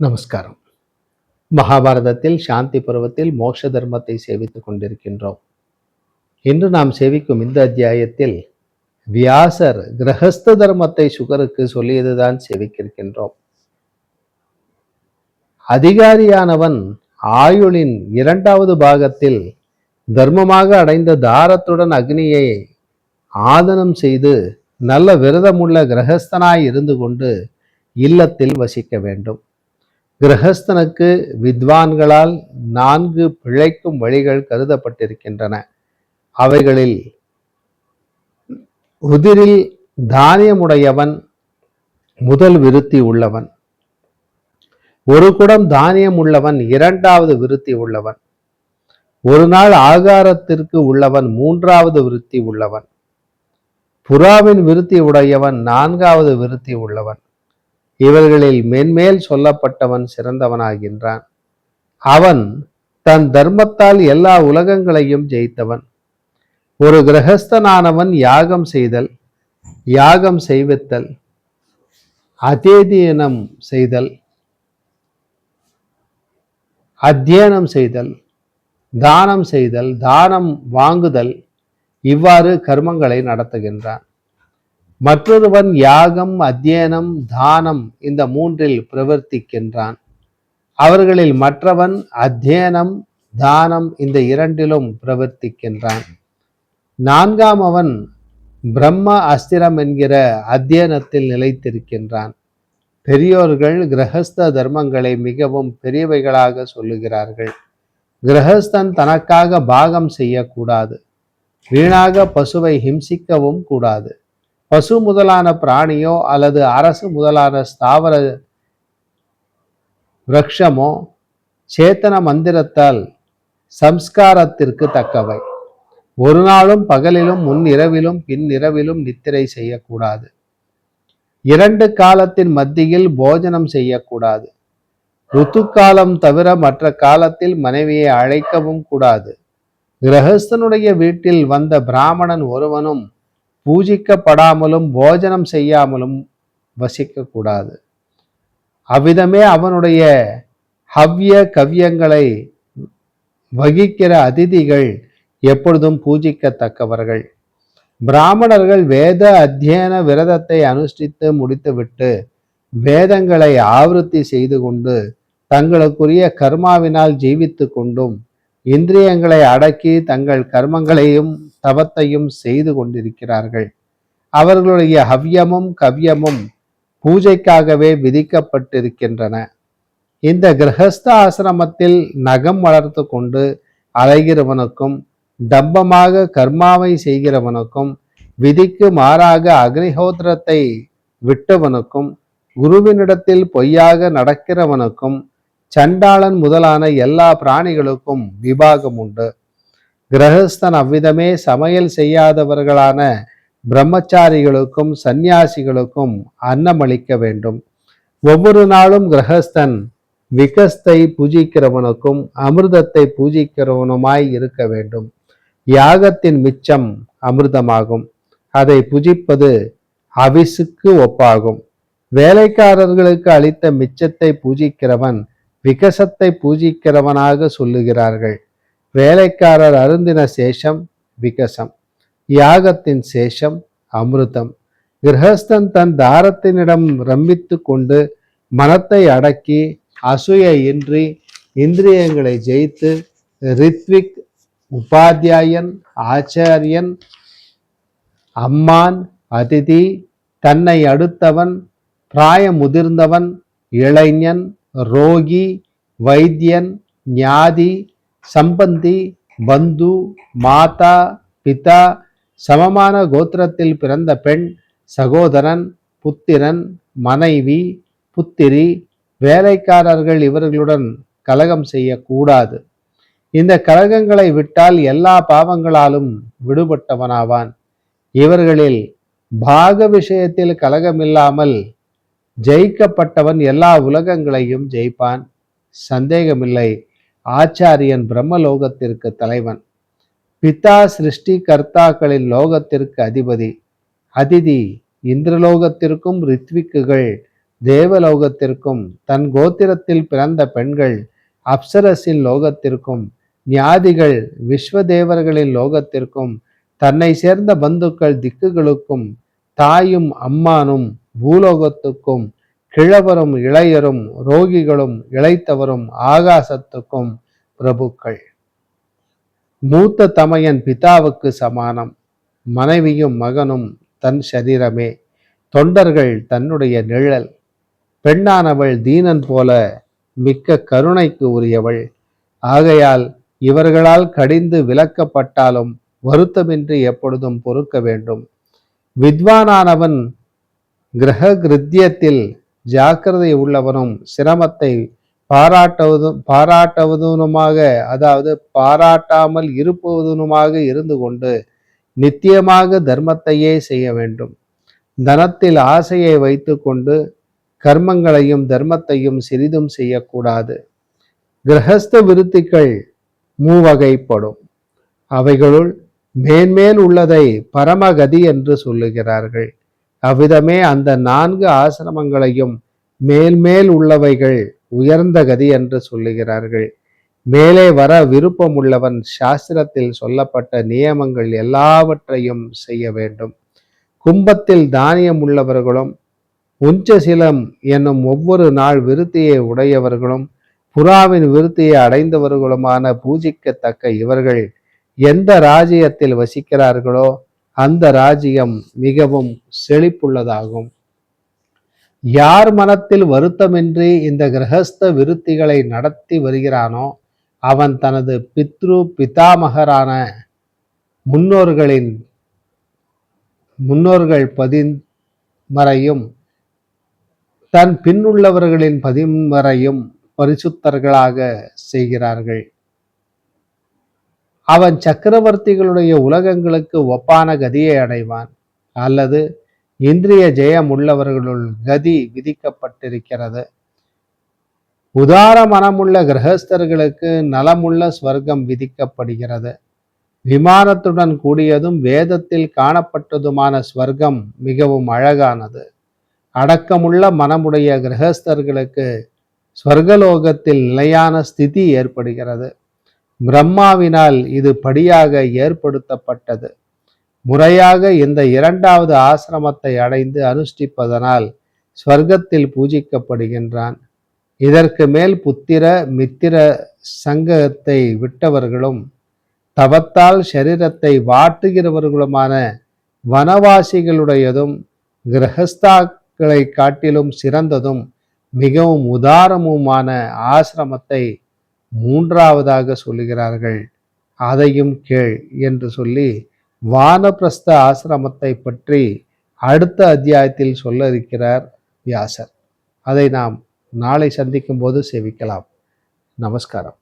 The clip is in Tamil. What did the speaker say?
நமஸ்காரம். மகாபாரதத்தில் சாந்தி பருவத்தில் மோட்ச தர்மத்தை சேவித்துக் கொண்டிருக்கின்றோம். இன்று நாம் சேவிக்கும் இந்த அத்தியாயத்தில் வியாசர் கிரகஸ்த தர்மத்தை சுகருக்கு சொல்லியதுதான் சேவிக்கின்றோம். அதிகாரியானவன் ஆயுளின் 2வது பாகத்தில் தர்மமாக அடைந்த தாரத்துடன் அக்னியை ஆதனம் செய்து நல்ல விரதமுள்ள கிரகஸ்தனாய் இருந்து கொண்டு இல்லத்தில் வசிக்க வேண்டும். கிரகஸ்தனுக்கு வித்வான்களால் 4 பிழைக்கும் வழிகள் கருதப்பட்டிருக்கின்றன. அவைகளில் உதிரில் தானியமுடையவன் முதல் விருத்தி உள்ளவன், ஒரு குடம் தானியம் உள்ளவன் 2வது விருத்தி உள்ளவன், ஒரு நாள் ஆகாரத்திற்கு உள்ளவன் 3வது விருத்தி உள்ளவன், புறாவின் விருத்தி உடையவன் 4வது விருத்தி உள்ளவன். இவர்களில் மென்மேல் சொல்லப்பட்டவன் சிறந்தவனாகின்றான். அவன் தன் தர்மத்தால் எல்லா உலகங்களையும் ஜெயித்தவன். ஒரு கிரகஸ்தனானவன் யாகம் செய்தல், யாகம் செய்வித்தல், அதேதியனம் செய்தல், அத்தியனம் செய்தல், தானம் செய்தல், தானம் வாங்குதல், இவ்வாறு கர்மங்களை நடத்துகின்றான். மற்றொருவன் யாகம், அத்தியனம், தானம் இந்த 3இல் பிரவர்த்திக்கின்றான். அவர்களில் மற்றவன் அத்தியனம், தானம் இந்த 2இலும் பிரவர்த்திக்கின்றான். 4ஆம் அவன் பிரம்ம அஸ்திரம் என்கிற அத்தியனத்தில் நிலைத்திருக்கின்றான். பெரியோர்கள் கிரகஸ்த தர்மங்களை மிகவும் பெரியவைகளாக சொல்லுகிறார்கள். கிரகஸ்தன் தனக்காக பாகம் செய்யக்கூடாது. வீணாக பசுவை ஹிம்சிக்கவும் கூடாது. பசு முதலான பிராணியோ அல்லது அரசு முதலான ஸ்தாவர விரக்ஷமோ சேத்தன மந்திரத்தால் சம்ஸ்காரத்திற்கு தக்கவை. ஒரு நாளும் பகலிலும் முன் இரவிலும் பின் இரவிலும் நித்திரை செய்யக்கூடாது. 2 காலத்தின் மத்தியில் போஜனம் செய்யக்கூடாது. ருத்துக்காலம் தவிர மற்ற காலத்தில் மனைவியை அழைக்கவும் கூடாது. கிரகஸ்தனுடைய வீட்டில் வந்த பிராமணன் ஒருவனும் பூஜிக்கப்படாமலும் போஜனம் செய்யாமலும் வசிக்கக்கூடாது. அவ்விதமே அவனுடைய ஹவ்ய கவ்யங்களை வகிக்கிற அதிதிகள் எப்பொழுதும் பூஜிக்கத்தக்கவர்கள். பிராமணர்கள் வேத அத்தியன விரதத்தை அனுஷ்டித்து முடித்துவிட்டு வேதங்களை ஆவருத்தி செய்து கொண்டு தங்களுக்குரிய கர்மாவினால் ஜீவித்து கொண்டும் இந்திரியங்களை அடக்கி தங்கள் கர்மங்களையும் தவத்தையும் செய்து கொண்டிருக்கிறார்கள். அவர்களுடைய ஹவ்யமும் கவ்யமும் பூஜைக்காகவே விதிக்கப்பட்டிருக்கின்றன. இந்த கிரகஸ்த ஆசிரமத்தில் நகம் வளர்த்து கொண்டு அலைகிறவனுக்கும் டம்பமாக கர்மாவை செய்கிறவனுக்கும் விதிக்கு மாறாக அக்னிஹோத்திரத்தை விட்டவனுக்கும் குருவினிடத்தில் பொய்யாக நடக்கிறவனுக்கும் சண்டாளன் முதலான எல்லா பிராணிகளுக்கும் விபாகம் உண்டு. கிரகஸ்தன் அவ்விதமே சமையல் செய்யாதவர்களான பிரம்மச்சாரிகளுக்கும் சந்நியாசிகளுக்கும் அன்னமளிக்க வேண்டும். ஒவ்வொரு நாளும் கிரகஸ்தன் விகஸ்தை பூஜிக்கிறவனுக்கும் அமிர்தத்தை பூஜிக்கிறவனுமாய் இருக்க வேண்டும். யாகத்தின் மிச்சம் அமிர்தமாகும். அதை புஜிப்பது அவிசுக்கு ஒப்பாகும். வேலைக்காரர்களுக்கு அளித்த மிச்சத்தை பூஜிக்கிறவன் விகசத்தை பூஜிக்கிறவனாக சொல்லுகிறார்கள். வேலைக்காரர் அருந்தின சேஷம் விகசம், யாகத்தின் சேஷம் அமிர்தம். கிரகஸ்தன் தன் தாரத்தினிடம் ரம்பித்து கொண்டு மனத்தை அடக்கி அசூய இன்றி இந்திரியங்களை ஜெயித்து ரித்விக், உபாத்தியாயன், ஆச்சாரியன், அம்மான், அதிதி, தன்னை அடுத்தவன், பிராய முதிர்ந்தவன், இளைஞன், ரோகி, வைத்தியன், ஞாதி, சம்பந்தி, பந்து, மாதா, பிதா, சமமான கோத்திரத்தில் பிறந்த பெண், சகோதரன், புத்திரன், மனைவி, புத்திரி, வேலைக்காரர்கள் இவர்களுடன் கலகம் செய்யக்கூடாது. இந்த கலகங்களை விட்டால் எல்லா பாவங்களாலும் விடுபட்டவனாவான். இவர்களில் பாக விஷயத்தில் கலகமில்லாமல் ஜெயிக்கப்பட்டவன் எல்லா உலகங்களையும் ஜெயிப்பான். சந்தேகமில்லை, ஆச்சாரியன் பிரம்மலோகத்திற்கு தலைவன். பிதா சிருஷ்டி கர்த்தாக்களின் லோகத்திற்கு அதிபதி. அதிதி இந்திரலோகத்திற்கும் ரித்விக்குகள் தேவலோகத்திற்கும், தன் கோத்திரத்தில் பிறந்த பெண்கள் அப்சரஸின் லோகத்திற்கும், ஞாதிகள் விஸ்வதேவர்களின் லோகத்திற்கும், தன்னை சேர்ந்த பந்துக்கள் திக்குகளுக்கும், தாயும் அம்மானும் பூலோகத்துக்கும், கிழவரும் இளையரும் ரோகிகளும் இளைத்தவரும் ஆகாசத்துக்கும் பிரபுக்கள். மூத்த தமையன் பிதாவுக்கு சமானம், மனைவியும் மகனும் தன் சரீரமே, தொண்டர்கள் தன்னுடைய நிழல். பெண்ணானவள் தீனன் போல மிக்க கருணைக்கு உரியவள். ஆகையால் இவர்களால் கடிந்து விலக்கப்பட்டாலும் வருத்தமின்றி எப்பொழுதும் பொறுக்க வேண்டும். வித்வானானவன் கிரக கிருத்தியத்தில் ஜாக்கிரதை உள்ளவனும் சிரமத்தை பாராட்டுவதுமாக, அதாவது பாராட்டாமல் இருப்பதுமாக இருந்து கொண்டு நித்தியமாக தர்மத்தையே செய்ய வேண்டும். தனத்தில் ஆசையை வைத்து கொண்டு கர்மங்களையும் தர்மத்தையும் சிறிதும் செய்யக்கூடாது. கிரகஸ்த விருத்திகள் மூவகைப்படும். அவைகளுள் மேன்மேல் உள்ளதை பரமகதி என்று சொல்லுகிறார்கள். அவ்விதமே அந்த 4 ஆசிரமங்களையும் மேல்மேல் உள்ளவைகள் உயர்ந்த கதி என்று சொல்லுகிறார்கள். மேலே வர விருப்பம் உள்ளவன் சாஸ்திரத்தில் சொல்லப்பட்ட நியமங்கள் எல்லாவற்றையும் செய்ய வேண்டும். கும்பத்தில் தானியம் உள்ளவர்களும் உஞ்சசிலம் என்னும் ஒவ்வொரு நாள் விருத்தியை உடையவர்களும் புறாவின் விருத்தியை அடைந்தவர்களுமான பூஜிக்கத்தக்க இவர்கள் எந்த ராஜ்யத்தில் வசிக்கிறார்களோ அந்த ராஜ்யம் மிகவும் செழிப்புள்ளதாகும். யார் மனத்தில் வருத்தமின்றி இந்த கிரகஸ்த விருத்திகளை நடத்தி வருகிறானோ அவன் தனது பிதாமகரான முன்னோர்கள் பதின்மரையும் தன் பின்னுள்ளவர்களின் பதின்மரையும் பரிசுத்தர்களாக செய்கிறார்கள். அவன் சக்கரவர்த்திகளுடைய உலகங்களுக்கு ஒப்பான கதியை அடைவான். அல்லது இந்திரிய ஜெயம் உள்ளவர்களுள் கதி விதிக்கப்பட்டிருக்கிறது. உதார மனமுள்ள கிரகஸ்தர்களுக்கு நலமுள்ள ஸ்வர்க்கம் விதிக்கப்படுகிறது. விமானத்துடன் கூடியதும் வேதத்தில் காணப்பட்டதுமான ஸ்வர்க்கம் மிகவும் அழகானது. அடக்கமுள்ள மனமுடைய கிரகஸ்தர்களுக்கு ஸ்வர்கலோகத்தில் நிலையான ஸ்திதி ஏற்படுகிறது. பிரம்மாவினால் இது படியாக ஏற்படுத்தப்பட்டது. முறையாக இந்த 2வது ஆசிரமத்தை அடைந்து அனுஷ்டிப்பதனால் ஸ்வர்க்கத்தில் பூஜிக்கப்படுகின்றான். இதற்கு மேல் புத்திர மித்திர சங்கத்தை விட்டவர்களும் தவத்தால் சரீரத்தை வாட்டுகிறவர்களுமான வனவாசிகளுடையதும் கிரகஸ்தாக்களை காட்டிலும் சிறந்ததும் மிகவும் உதாரமுமான ஆசிரமத்தை 3வதாக சொல்லுகிறார்கள். அதையும் கேள் என்று சொல்லி வானப்பிரஸ்த ஆசிரமத்தை பற்றி அடுத்த அத்தியாயத்தில் சொல்ல இருக்கிறார் வியாசர். அதை நாம் நாளை சந்திக்கும் போது சேவிக்கலாம். நமஸ்காரம்.